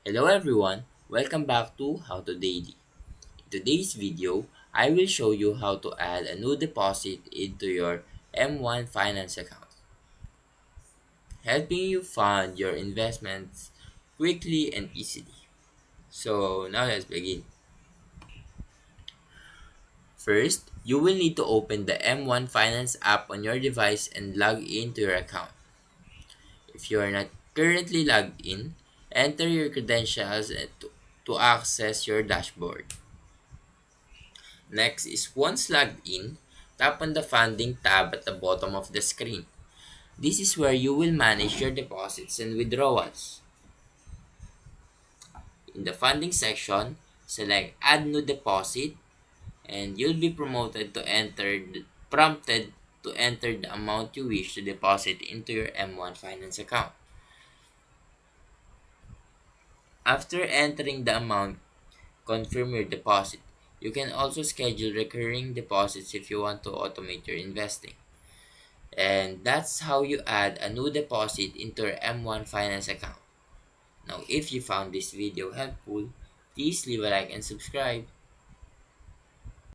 Hello everyone, welcome back to How to Daily. In today's video, I will show you how to add a new deposit into your M1 Finance account, helping you fund your investments quickly and easily. So now let's begin. First, you will need to open the M1 Finance app on your device and log into your account. If you are not currently logged in, enter your credentials to access your dashboard. Next is once logged in, tap on the funding tab at the bottom of the screen. This is where you will manage your deposits and withdrawals. In the funding section, select add new deposit and you'll be prompted to enter the amount you wish to deposit into your M1 Finance account. After entering the amount, confirm your deposit. You can also schedule recurring deposits if you want to automate your investing. And that's how you add a new deposit into your M1 Finance account. Now, if you found this video helpful, please leave a like and subscribe.